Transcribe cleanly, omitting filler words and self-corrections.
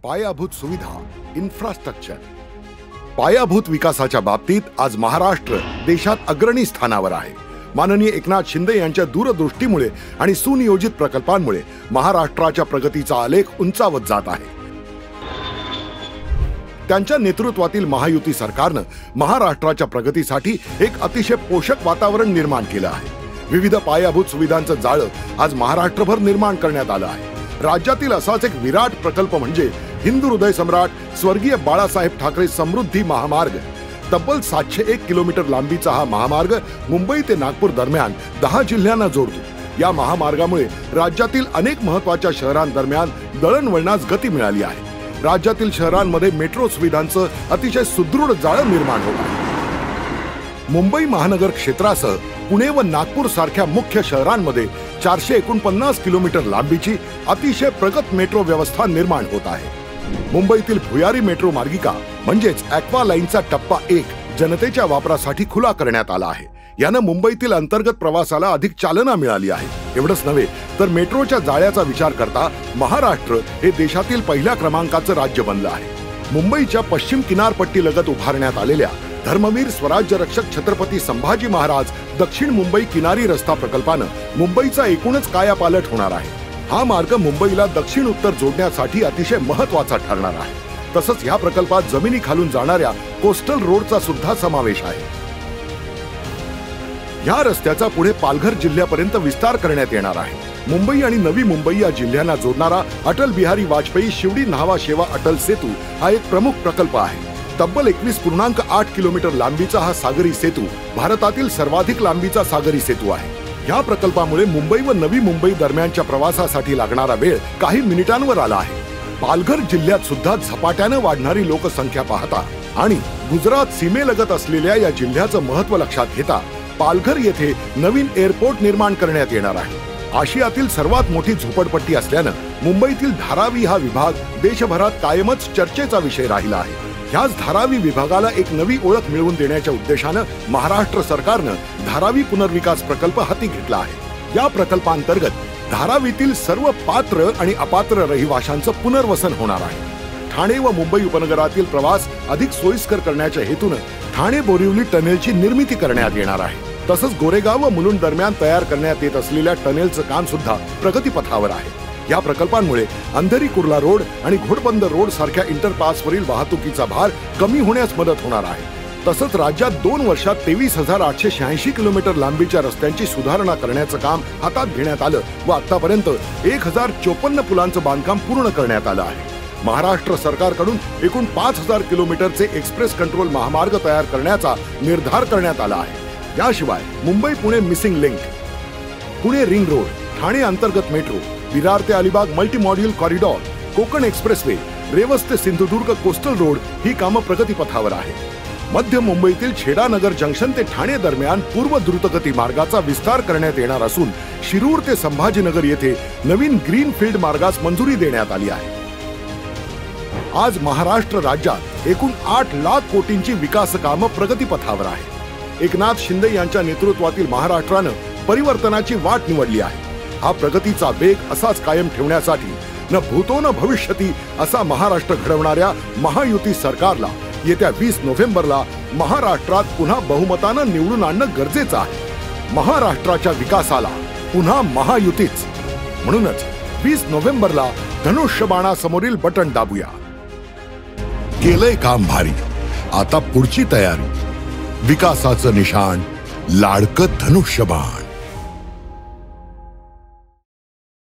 पायाभूत सुविधा, इन्फ्रास्ट्रक्चर. पायाभूत विकासाच्या बाबतीत आज महाराष्ट्र देशात अग्रणी स्थानावर आहे. माननीय एकनाथ शिंदे यांच्या दूरदृष्टीमुळे आणि सुनियोजित प्रकल्पांमुळे महाराष्ट्राच्या प्रगतीचा आलेख उंचावत जात आहे. त्यांच्या नेतृत्वातील महायुती सरकारने महाराष्ट्राच्या प्रगतीसाठी एक अतिशय पोषक वातावरण निर्माण केले आहे. विविध पायाभूत सुविधांचे जाळं आज महाराष्ट्रभर निर्माण करण्यात आले आहे. राज्यातील असाच एक विराट प्रकल्प म्हणजे हिंदू हृदय सम्राट स्वर्गीय बाळासाहेब ठाकरे समृद्धी महामार्ग. तब्बल 701 किलोमीटर लांबीचा हा महामार्ग मुंबई ते नागपूर दरम्यान 10 जिल्ह्यांना जोडतो. या महामार्गामुळे राज्यातील अनेक महत्त्वाच्या शहरांदरम्यान दळणवळणास गती मिळाली आहे. राज्यातील शहरांमध्ये मेट्रो सुविधांचं अतिशय सुदृढ जाळं निर्माण होत आहे. मुंबई महानगर क्षेत्रासह पुणे व नागपूर सारख्या मुख्य शहरांमध्ये 449 किलोमीटर लांबीची अतिशय प्रगत मेट्रो व्यवस्था निर्माण होत आहे. मुंबईतील भुयारी मेट्रो मार्गिका म्हणजेच ॲक्वा लाईनचा टप्पा 1 जनतेच्या वापरासाठी खुला करण्यात आला आहे. यानं मुंबईतील अंतर्गत प्रवासाला अधिक चालना मिळाली आहे. एवढंच नव्हे तर मेट्रोच्या जाळ्याचा विचार करता महाराष्ट्र हे देशातील पहिल्या क्रमांकाचं राज्य बनलं आहे. मुंबईच्या पश्चिम किनारपट्टीलगत उभारण्यात आलेल्या धर्मवीर स्वराज्य रक्षक छत्रपती संभाजी महाराज दक्षिण मुंबई किनारी रस्ता प्रकल्पानं मुंबईचा एकूणच कायापालट होणार आहे. हा मार्ग मुंबईला दक्षिण उत्तर जोडण्यासाठी अतिशय महत्त्वाचा ठरणार आहे. तसंच या प्रकल्पात जमिनी खालून जाणाऱ्या कोस्टल रोडचा सुद्धा समावेश आहे. या रस्त्याचा पुढे पालघर जिल्ह्यापर्यंत विस्तार करण्यात येणार आहे. मुंबई आणि नवी मुंबई या जिल्ह्यांना जोडणारा अटल बिहारी वाजपेयी शिवडी न्हावा शेवा अटल सेतू हा एक प्रमुख प्रकल्प आहे. तब्बल 21.8 किलोमीटर लांबीचा हा सागरी सेतू भारतातील सर्वाधिक लांबीचा सागरी सेतू आहे. या प्रकल्पामुळे मुंबई व नवी मुंबई दरम्यानच्या प्रवासासाठी लागणारा वेळ काही मिनिटांवर आला आहे. पालघर जिल्ह्यात सुद्धा झपाट्याने वाढणारी लोकसंख्या पाहता आणि गुजरात सीमेलगत असलेल्या या जिल्ह्याचं महत्त्व लक्षात घेता पालघर येथे नवीन एअरपोर्ट निर्माण करण्यात येणार आहे. आशियातील सर्वात मोठी झोपडपट्टी असल्यानं मुंबईतील धारावी हा विभाग देशभरात कायमच चर्चेचा विषय राहिला आहे. ह्याच धारावी विभागाला एक नवी ओळख मिळवून देण्याच्या उद्देशानं महाराष्ट्र सरकारनं धारावी पुनर्विकास प्रकल्प हाती घेतला आहे. या प्रकल्पांतर्गत धारावीतील सर्व पात्र आणि अपात्र रहिवाशांचं पुनर्वसन होणार आहे. ठाणे व मुंबई उपनगरातील प्रवास अधिक सोयीस्कर करण्याच्या हेतूनं ठाणे बोरिवली टनेलची निर्मिती करण्यात येणार आहे. तसंच गोरेगाव व मुलुंड दरम्यान तयार करण्यात येत असलेल्या टनेलचं काम सुद्धा प्रगतीपथावर आहे. या प्रकल्पांमुळे अंधेरी कुर्ला रोड आणि घोडबंदर रोड सारख्या इंटरपासवरील वाहतुकीचा भार कमी होण्यास मदत होणार आहे. तसंच राज्यात 2 वर्षात 23,886 किलोमीटर लांबीच्या रस्त्यांची सुधारणा करण्याचं काम हातात घेण्यात आलं व आतापर्यंत 1054 पुलांचं बांधकाम पूर्ण करण्यात आलं आहे. महाराष्ट्र सरकारकडून एकूण 5,000 किलोमीटरचे एक्सप्रेस कंट्रोल महामार्ग तयार करण्याचा निर्धार करण्यात आला आहे. याशिवाय Mumbai Pune missing link, Pune ring road, Thane अंतर्गत मेट्रो, विरार ते Alibag multi module corridor, Konkan expressway, Revas ते सिंधुदुर्ग कोस्टल रोड ही कामं प्रगतीपथावर आहे. मध्य मुंबईतील छेडानगर जंक्शन ते ठाणे दरम्यान पूर्व द्रुतगती मार्गाचा विस्तार करण्यात येणार असून शिरूर ते संभाजीनगर येथे नवीन ग्रीनफील्ड मार्गास मंजुरी देण्यात आली आहे. आज महाराष्ट्र राज्यात एकूण 8 लाख कोटींची विकास कामं प्रगतीपथावर आहे. एकनाथ शिंदे यांच्या नेतृत्वातील महाराष्ट्रानं परिवर्तनाची वाट निवडली आहे. हा प्रगतीचा वेग असाच कायम ठेवण्यासाठी न भूतो न भविष्यती असा महाराष्ट्र घडवणाऱ्या महायुती सरकारला येत्या 20 नोव्हेंबरला महाराष्ट्रात पुन्हा बहुमतानं निवडून आणणं गरजेचं आहे. महाराष्ट्राच्या विकासाला पुन्हा महायुतीच. म्हणूनच 20 नोव्हेंबरला धनुष्यबाणासमोरील बटन दाबूया. केलंय काम भारी, आता पुढची तयारी. विकासाचं निशाण, लाडकं धनुष्यबाण.